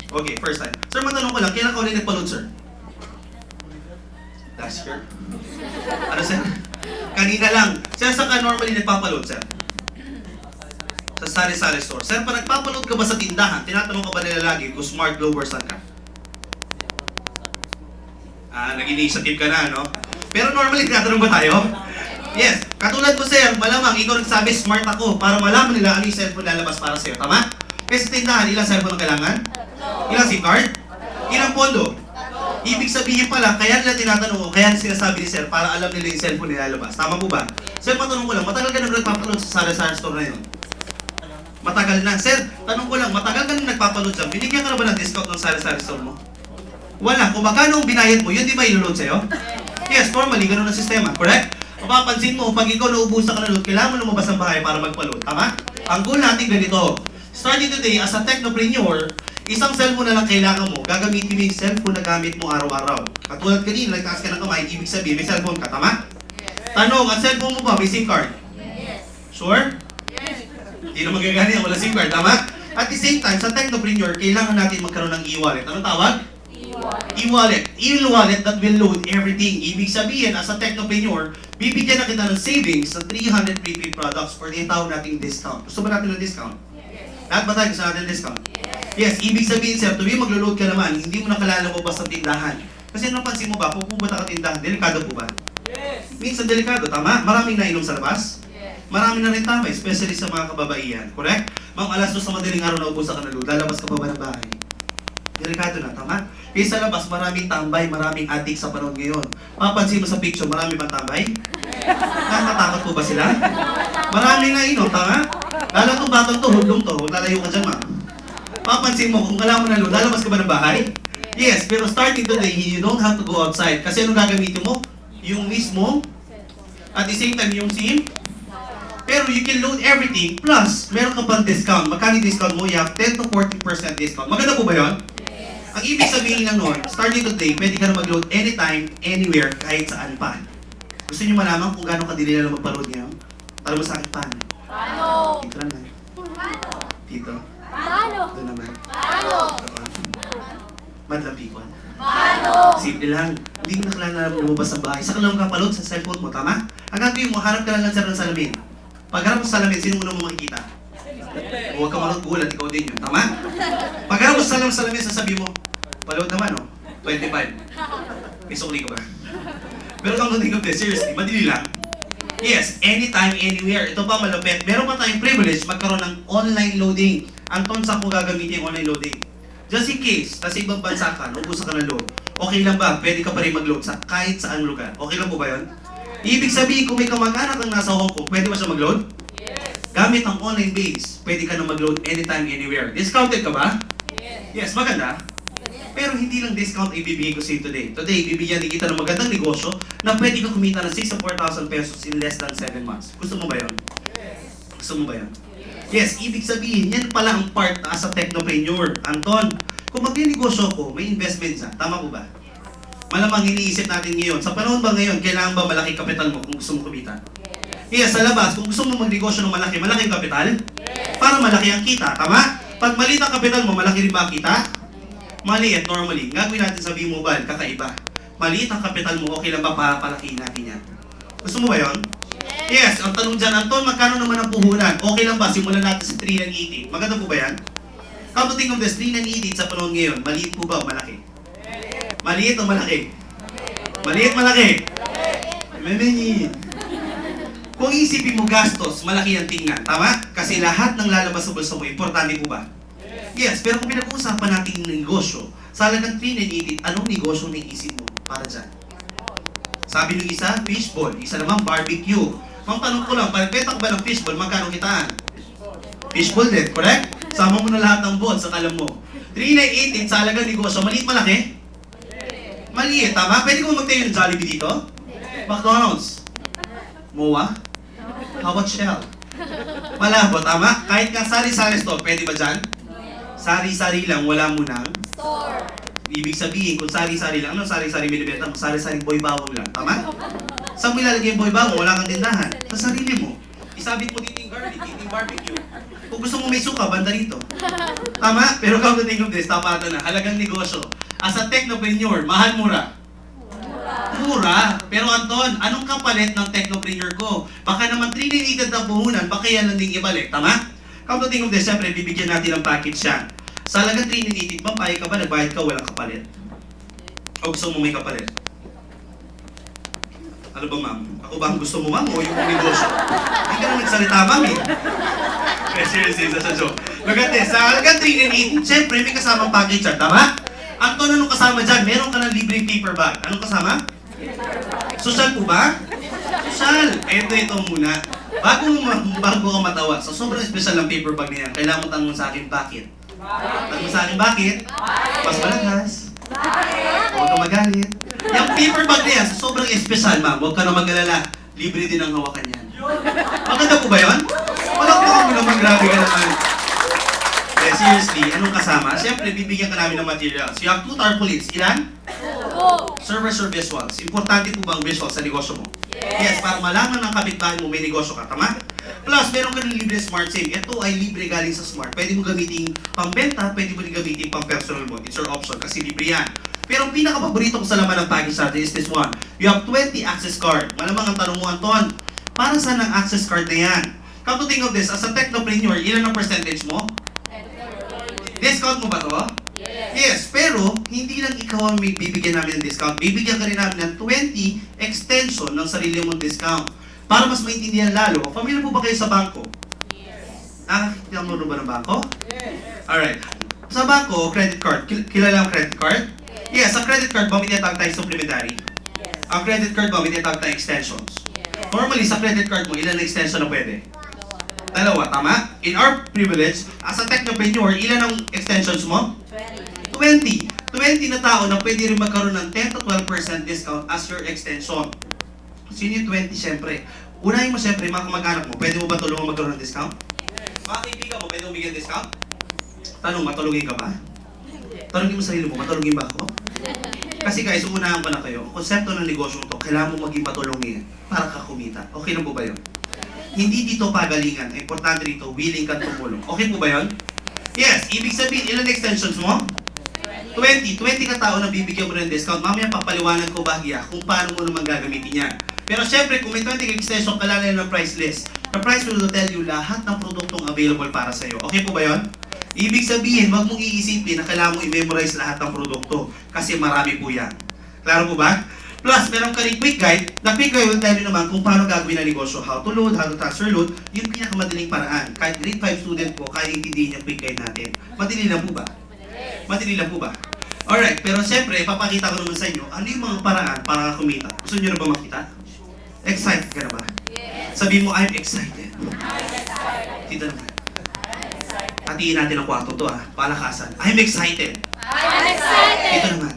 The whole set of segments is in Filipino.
Okay, first time. Sir, matanong ko lang, kailan ka ulit nagpa-load, sir? Last year? Ano, sir? Kanina lang. Sir, saan ka normally nagpapaload, sir? Sa sari-sari store. Sir, pag nagpapaload ka ba sa tindahan, tinatanong ka ba nila lagi kung smart globe or saan ka? Nag-initiative ka na, no? Pero normally, tinatanong ba tayo? Yes. Katulad mo, sir, malamang ikaw nagsabi, smart ako, para malaman nila ano yung cellphone lalabas para sa'yo. Tama? Kasi sa tindahan, ilang cellphone ang kailangan? Ilang SIM card? Ilang pondo? Ibig sabihin pala, kaya nila tinatanong ko, kaya sinasabi ni sir, para alam nila yung cellphone nila lalabas. Tama po ba? Sir, matanong ko lang, matagal ka nang nagpapaload sa sari-sari store na yun? Matagal na. Sir, tanong ko lang, matagal ka nang nagpapaload dyan, binigyan ka na ba ng discount ng sari-sari store mo? Wala. Kung magkano ang binayad mo, yun di ba ilulod sa'yo? Yes, formally, ganun ang sistema. Correct? Mapapansin mo, pag ikaw naubusan ka na load, kailangan mo lumabas ng bahay para magpa-load. Tama? Ang goal natin ganito. Starting today, as a technopreneur, isang cellphone na lang kailangan mo. Gagamitin mo yung cellphone na gamit mo araw-araw. Katulad kanina, nagtaas ka ng kamay, ibig sabihin, may cellphone ka. Tama? Tanong, ang cellphone mo ba, may SIM card? Yes. Sure? Yes. Hindi na magagani ang wala SIM card. Tama? At the same time, sa technopreneur, kailangan natin magkaroon ng e-wallet. Anong tawag? E-wallet. E-wallet that will load everything. Ibig sabihin, as a technopreneur, bibigyan na kita ng savings sa 300 prepaid products or tinatawag nating discount. Gusto ba natin ng discount? Lahat ba tayo gusto natin ng discount? Yes, ibig sabihin, sir, tuwing maglo-load ka naman, hindi mo nakalala ko pa sa tindahan. Kasi napansin mo ba, kung pumunta ka tindahan, delikado po ba? Yes. Minsan delikado, tama? Maraming nainom sa labas. Yes. Marami na rin tama, especially sa mga kababaihan. Correct? Ma'am, alas 2 sa madaling araw na ubusan ka na load, lalabas ka pa ba ng bahay? Delikado na, tama? Kaya sa labas, maraming tambay, maraming adik sa panahon ngayon. Mapansin mo sa picture, marami bang tambay? Nakakatakot po ba sila? Maraming nainom, tama? Lalo itong batang to, hudlong to, lalayo ka dyan, ma'am. Mapansin mo, kung alam mo na load, lalabas ka ba ng bahay? Yes, pero starting today, you don't have to go outside. Kasi anong gagamitin mo? Yung mismo, at the same time, yung SIM. Pero you can load everything, plus, meron ka pang discount. Magkano yung discount mo? You have 10 to 40% discount. Maganda po ba yun? Ang ibig sabihin lang nun, starting today, pwede ka na mag-load anytime, anywhere, kahit saan pa. Gusto niyo malaman kung gaano kadili na magpa-load niya? Tara mo sa akin, paano? Paano? Dito lang na. Paano? Dito. Paano? Doon naman. Paano? Madlang people. Paano? Simple lang. Hindi mo na kailangan lumabas sa bahay. Saka lang kapalod sa cellphone mo, tama? Ang gagawin mo, harap ka lang sir ng salamin. Pag harap mo sa salamin, sino mo makikita? Huwag ka malaggulat, ikaw din yun, tama? Pag harap mo sa salamin, sasabi mo, paload naman, no? 25. May sukli ka ba? Pero kung think of this, seriously, madali lang. Yes, anytime, anywhere. Ito pa malupit. Meron pa tayong privilege magkaroon ng online loading. Anton, saan ko gagamitin yung online loading? Just in case, kasi ibang bansa ka, naubusan ka ng load. Okay lang ba? Pwede ka pa rin mag-load sa kahit saan lugar. Okay lang po ba yun? Ibig sabihin, kung may kamag-anak kang nasa Hong Kong, pwede ba siya mag-load? Yes. Gamit ang online base, pwede ka na mag-load anytime, anywhere. Discounted ka ba? Yes. Yes, maganda. Pero hindi lang discount ibibigay ko sa iyo today. Today, bibigyan din kita ng magandang negosyo na pwede kang kumita ng 6 to 4,000 pesos in less than 7 months. Gusto mo ba yun? Gusto mo ba yun? Yes, ibig sabihin, yan pala ang part as a technopreneur. Anton, kung magninegosyo ko, may investment siya. Tama po ba? Malamang iniisip natin ngayon. Sa panahon ba ngayon, kailangan ba malaki kapital mo kung gusto mo kumita? Yes, sa labas, kung gusto mo magnegosyo ng malaking kapital, para malaki ang kita. Tama? Pag maliit ang kapital mo, malaki rin ba ang kita? Maliit, normally. Gagawin natin sa V-Mobile, kakaiba. Maliit ang kapital mo, okay lang ba papalakihin natin yan? Gusto mo ba yun? Yes, ang tanong dyan, Anton, magkano naman ang puhunan? Okay lang ba? Simulan natin sa 3,980. Maganda po ba yan? Come to think of this, 3,980 sa panahon ngayon, maliit po ba o malaki? Maliit o malaki? Maliit, malaki? Maliit. Kung isipin mo gastos, malaki ang tingnan. Tama? Kasi lahat ng lalabas sa bulsa mo, importante po ba? Yes, pero kung pinag-uusapan natin yung negosyo, sa halagang 3,980, anong negosyo na iisip mo para dyan? Sabi ng isa, fishball. Isa naman, barbecue. Mang tanong ko lang, pagpetak ba ng fishball, magkano kitaan? Fishball din, correct? Sama mo na lahat ng balls sa kalam mo. 3,980 sa halagang negosyo, maliit malaki? Maliit, tama? Pwede ko magtayo ng Jollibee dito? McDonald's? MOA? How about Shell? Malabo, tama? Kahit nga sari-sari store, pwede ba dyan? Sari-sari lang, wala mo nang Store. ibig sabihin, kung sari-sari lang, ano sari-sari binibenta mo? Sari-sari boy bawang lang, tama? Saan mo ilalagay yung boy bawang? Wala kang tindahan. Sa sarili mo. Isabit mo dito yung garlic, dito yung barbecue. Kung gusto mo may suka, banda rito. Tama? Pero come to think of this, tapatan na. Halagang negosyo. As a technopreneur, mahal mura. Mura. Pero Anton, anong kapalit ng technopreneur ko? Baka naman 3 na puhunan, baka yan lang din ibalik. Tama? Come to think of this, syempre, bibigyan natin ng package yan. Sa halagang 3 mapayag ka ba? Nagbayad ka, walang kapalit. O gusto mo may kapalit? Ano ba, ma'am? Ako ba ang gusto mo, ma'am? O yung negosyo? Hindi ka na nagsalita, ma'am, eh. Okay, seriously, sa joke. Look at this. Sa halagang 3 syempre, may kasamang package yan. Tama? Anton, anong kasama dyan? Meron ka ng libreng paper bag. Anong kasama? Social po ba? Social. Ito muna. Bago ka matawa, so sobrang special ng paper bag na yan. Kailangan mo tanong sa akin, bakit? Tanong mo sa akin, bakit? Mas malakas. Huwag ka magalit. Yung paper bag na yan, sobrang special, ma'am. Huwag ka na mag-alala. Libre din ang hawakan yan. Maganda po ba yun? Malakpakan mo naman, grabe ka naman. Eh, seriously, anong kasama? Siyempre, bibigyan ka namin ng materials. You have 2 tarpaulins. Ilan? Servers or visuals? Importante po ba ang visuals sa negosyo mo? Yes, para malaman ng kapitbahay mo may negosyo ka, tama? Plus, meron ka ng libre smart SIM. Ito ay libre galing sa smart. Pwede mo gamitin pang-benta, pwede mo rin gamitin pang-personal mo. It's your option kasi libre yan. Pero ang pinaka-paborito ko sa laman ng package natin is this one. You have 20 access card. Malamang ang tanong mo, Anton, para saan ang access card na yan? Come to think of this, as a technopreneur, ilan ang percentage mo? Discount mo ba to? Yes, pero hindi lang ikaw ang bibigyan namin ng discount. Bibigyan ka rin namin ng 20 extension ng sarili mong discount. Para mas maintindihan lalo, familiar po ba kayo sa bangko? Nakakita mo ba ng bangko? Alright. Sa bangko, credit card. Kilala ang credit card? Yes, sa credit card ba may tinatawag tayong supplementary? Ang credit card ba may tinatawag tayong extensions? Normally, sa credit card mo, ilan na extension na pwede? 2, tama? In our privilege, as a technopreneur, ilan ang extensions mo? 20 na tao na pwede rin magkaroon ng 10 to 12% discount as your extension. Sino yung 20 syempre? Unahin mo syempre, mga kamag-anak mo, pwede mo ba tulungan magkaroon ng discount? Mga kaibigan mo, pwede mo bigyan discount? Tanong, matulungin ka ba? Tanongin mo sarili mo, matulungin ba ako? Kasi guys, unahan ko na kayo, ang konsepto ng negosyo to, kailangan mo maging matulungin para ka kumita. Okay na po ba yun? Hindi dito pagalingan, ang importante dito, willing kang tumulong. Okay po ba yun? Yes, ibig sabihin, ilan extensions mo? 20 ka tao na bibigyan mo ng discount. Mamaya papaliwanag ko bahagya kung paano mo naman gagamitin yan. Pero syempre, kung may 20 extension, kailangan ng price list. The price will tell you lahat ng produktong available para sa'yo. Okay po ba yun? Ibig sabihin, wag mong iisipin na kailangan mo i-memorize lahat ng produkto. Kasi marami po yan. Klaro po ba? Plus, meron ka rin quick guide. The quick guide will tell you naman kung paano gagawin ang negosyo. How to load, how to transfer load. Yung pinakamadaling paraan. Kahit grade 5 student po, kaya intindihin yung quick guide natin. Madali lang po ba? Madali lang po ba? Alright, pero siyempre, papakita ko naman sa inyo, ano yung mga paraan para kumita. Gusto nyo na ba makita? Excited ka na ba? Sabi mo, I'm excited. Dito naman. Hatiin natin ang kwarto to palakasan. I'm excited. Dito naman.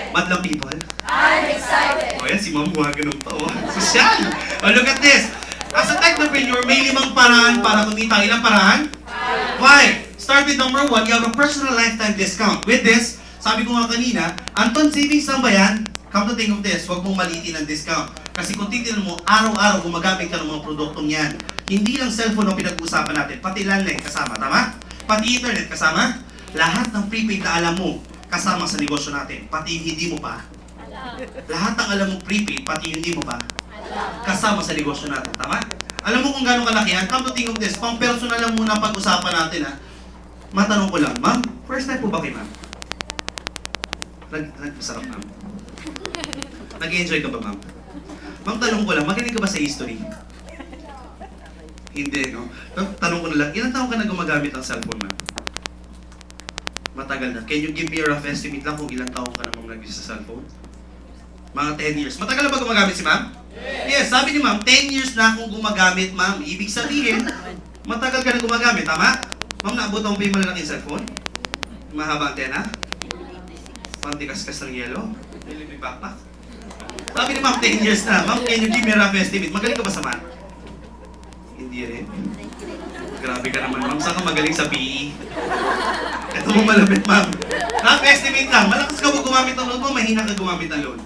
Madlang people. O yan, si Ma'am Huwag ganun pa. Sosyal! Oh, look at this. As a technopreneur, may 5 paraan para kumita. Ilang paraan? Why? Start with number 1, you have a personal lifetime discount. With this, sabi ko nga kanina, Anton, savings lang ba yan? Come to think of this, huwag mong maliitin ang discount. Kasi kung titignan mo, araw-araw gumagamit ka ng mga produktong yan. Hindi lang cellphone ang pinag-uusapan natin, pati landline kasama, tama? Pati internet kasama? Lahat ng prepaid na alam mo, kasama sa negosyo natin. Pati hindi mo pa. Lahat ng alam mo prepaid, pati hindi mo pa. Kasama sa negosyo natin, tama? Alam mo kung gano'ng kalaki yan? Come to think of this, pang personal lang muna pag-usapan natin Matanong ko lang, ma'am, first time po ba kay ma'am? Masarap, ma'am. Nag-enjoy ka ba, ma'am? Ma'am, tanong ko lang, magaling ka ba sa history? Hindi, no? Tanong ko na lang, ilang taon ka na gumagamit ng cellphone, ma'am? Matagal na. Can you give me a rough estimate lang kung ilang taon ka na mong nag-use sa cellphone? Mga 10 years. Matagal na ba gumagamit si ma'am? Yes, sabi ni ma'am, 10 years na akong gumagamit, ma'am. Ibig sabihin, matagal ka na gumagamit, tama? Ma'am, naabutan mo ba yung malalaking cellphone? Mahaba antena? Pantikas-kas ng yelo? May backpack? Sabi ni ma'am, 10 years na. Ma'am, can you give me a rough estimate? Magaling ka ba sa math? Hindi rin. Grabe ka naman, ma'am. Saan ka magaling sa PE? Ito mo malapit, ma'am. Rough estimate lang. Malakas ka ba gumamit ng load mo? Mahina ka gumamit ng load?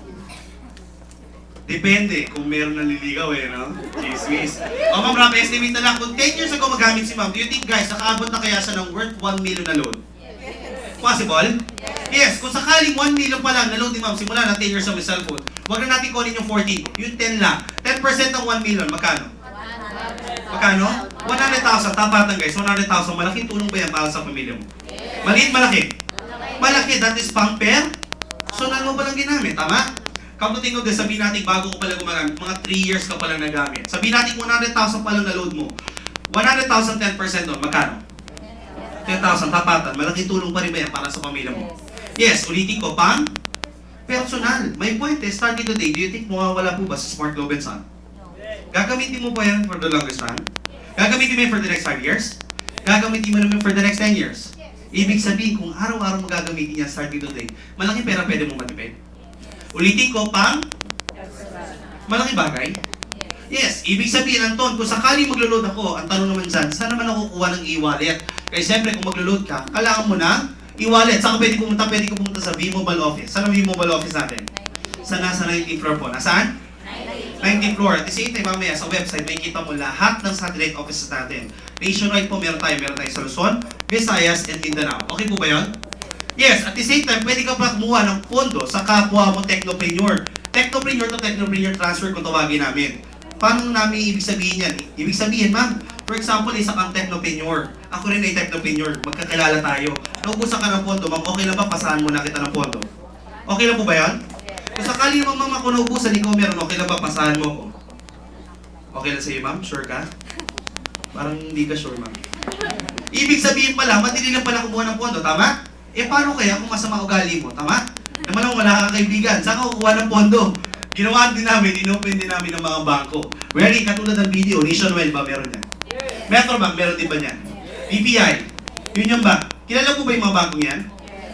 Depende kung meron naliligaw eh, no? Chismis. O ma'am, rough estimate na lang. Kung 10 years ago magamit si ma'am, do you think guys, nakaabot na kaya siya ng worth 1 million na loan? Possible? Yes. Kung sakaling 1 million pa lang na loan ni ma'am, simula na 10 years sa may cellphone, huwag na natin kunin yung 14. Yung 10 lang. 10% ng 1 million, magkano? Magkano? 100,000. Tapatan guys, 100,000. Malaking tulong ba yan para sa pamilya mo? Maliit, malaki? Malaki. That is pang-pair. So, mo pa lang ginamit. Tama? Come to think of this, sabihin natin bago ko pala gumagamit, mga 3 years ka palang nagamit. Sabihin natin 100,000 pa lang na load mo. 100,000, 10% doon. Magkano? 10,000. Tapatan. Malaking tulong pa rin ba yan para sa pamilya mo? Yes. Ulitin ko, pang personal. May point eh. Starting today, do you think mawawala po ba sa Smart Globe and Son? Gagamitin mo pa yan for the longest time? Gagamitin mo yan for the next 5 years? Gagamitin mo naman for the next 10 years? Ibig sabihin, kung araw-araw mo gagamitin yan starting today, malaking pera pwede mong matipid. Ulitin ko, pang malaki bagay? Yes, ibig sabihin, Anton, kung sakali maglo-load ako, ang tanong naman dyan, saan naman ako kukuha ng e-wallet? Kaya siyempre, kung maglo-load ka, kailangan mo ng e-wallet. Saan ka pwede ka pumunta sa V-Mobile Office. Saan ang V-Mobile Office natin? Sa nasa 19th floor po. Nasaan? 19th floor. At the same time, mamaya sa website, may kita mo lahat ng satellite offices natin. Nationwide po, meron tayo sa Luzon, Visayas, and Mindanao. Okay po ba yun? Yes, at the same time, pwede ka pa kumuha ng pondo sa kapwa mo technopreneur. Technopreneur to technopreneur transfer kung tawagin namin. Paano namin ibig sabihin yan? Ibig sabihin, ma'am, for example, isa kang technopreneur. Ako rin ay technopreneur. Magkakilala tayo. Naubusan ka ng pondo, ma'am, okay lang ba pasahan mo na kita ng pondo? Okay lang po ba yan? Kung sakali naman, ma'am, ako naubusan, ikaw meron, okay lang ba pasahan mo ko? Okay lang sa'yo, ma'am? Sure ka? Parang hindi ka sure, ma'am. Ibig sabihin pala, madali lang pala kumuha ng pondo, tama? Eh, paano kaya kung masama ugali mo, tama? Naman ako wala kang kaibigan, saan ka kukuha ng pondo? Ginawa din namin, inopen din namin ng mga bangko. Very katulad ng video, Nationwide ba meron yan? Metrobank, meron din ba yan? BPI, yun yung bank. Kilala mo ba yung mga bangkong yan?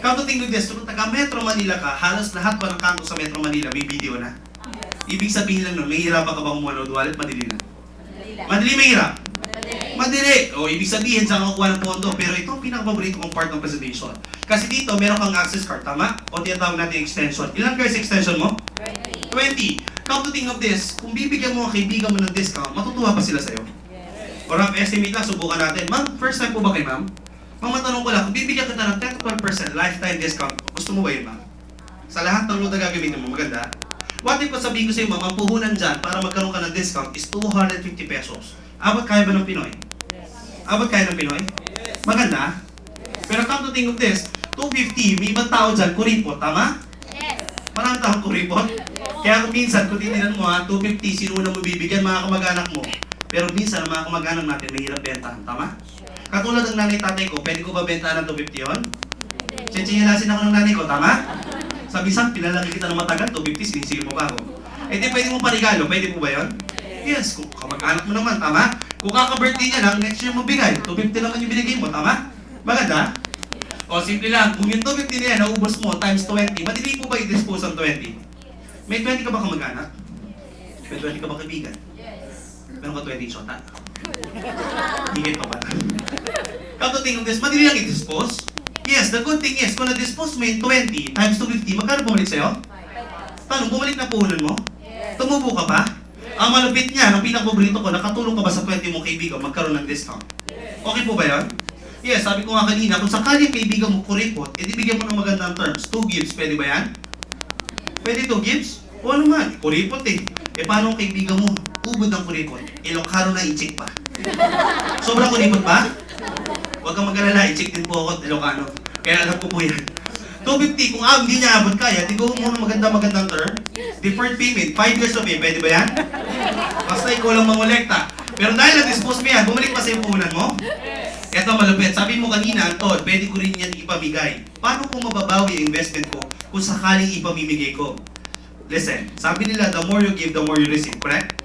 Come to think of this, kung taga Metro Manila ka, halos lahat pa ng kanto sa Metro Manila, may video na. Ibig sabihin lang nun, may hirapan ka ba kumuha ng wallet? Madali na. Madali, may hirap? Madali. O, ibig sabihin, saan ka kukuha ng pondo. Pero ito ang pinaka-paborito kong part ng presentation. Kasi dito, meron kang access card, tama? O tinatawag natin extension. Ilan guys extension mo? 20. Come to think of this, kung bibigyan mo ang kaibigan mo ng discount, matutuwa pa sila sa'yo. O rough estimate lang, subukan natin. Ma'am, first time po ba kay ma'am? Ma'am, matanong ko lang, kung bibigyan kita ng 10 to 12% lifetime discount, gusto mo ba yun, ma'am? Sa lahat ng load na gagamitin mo, maganda? What if sabihin ko sa'yo, ma'am, ang puhunan dyan para magkaroon ka ng discount is 250 pesos. Abot kaya ba ng Pinoy? Abot kaya ng Pinoy? Maganda? Pero come to think of this, 250, may ibang tao dyan, kuripot, tama? Maraming taong kuripot. Kaya kung minsan, kung titinan mo ha, 250, sino una mo bibigyan, mga kamag-anak mo. Pero minsan, ang mga kamag-anak natin, mahirap bentahan, tama? Katulad ng nanay-tatay ko, pwede ko ba bentahan ng 250 yun? Chichinilasin ako ng nanay ko, tama? Sabi sa pinalaki kita ng matagal, 250, sinisingil mo ba ako? Eh di pwede mo parigalo, pwede po ba yun? Yes, kung kamag-anak mo naman, tama? Kung kaka-birthday niya lang, next year mo bigay, 250 naman yung binigay mo, tama? Maganda? O simple lang, kung yung 250 na yan, naubos mo times 20, madali po ba i-dispose ang 20? May 20 ka ba kamag-anak? May 20 ka ba kaibigan? Meron ka 20 shota? Higit pa ba? Come to think of this, madali lang i-dispose? Yes, the good thing is, kung na-dispose mo yung 20 times 250, magkano bumalik sa'yo? Tanong, bumalik na puhunan mo? Tumubo ka pa? Ang malupit niya, ang pinakapaborito ko, nakatulong ka ba sa 20 mong kaibigan magkaroon ng discount? Okay po ba yan? Yes, sabi ko nga kanina, kung sakali ang kaibigan mo kuripot, edi bigyan mo ng magandang terms. 2 gives, pwede ba yan? Pwede 2 gives? O ano man, kuripot eh. Eh paano ang kaibigan mo? Ubod ng kuripot. Ilocano na i-check pa. Sobrang kuripot ba? Huwag kang mag-alala, i-check din po ako at Ilocano. Kaya alam ko po yan. 250, kung hindi niya abot kaya, tigo mo ng magandang term. Deferred payment, 5 years to pay, pwede ba yan? Basta ikaw lang mangolekta. Pero dahil na-dispose mo yan, bumalik pa sa yung puhunan mo? Eto malupit, sabi mo kanina, Anton, pwede ko rin yan ipamigay. Paano ko mababawi ang investment ko kung sakaling ipamimigay ko? Listen, sabi nila, the more you give, the more you receive, correct?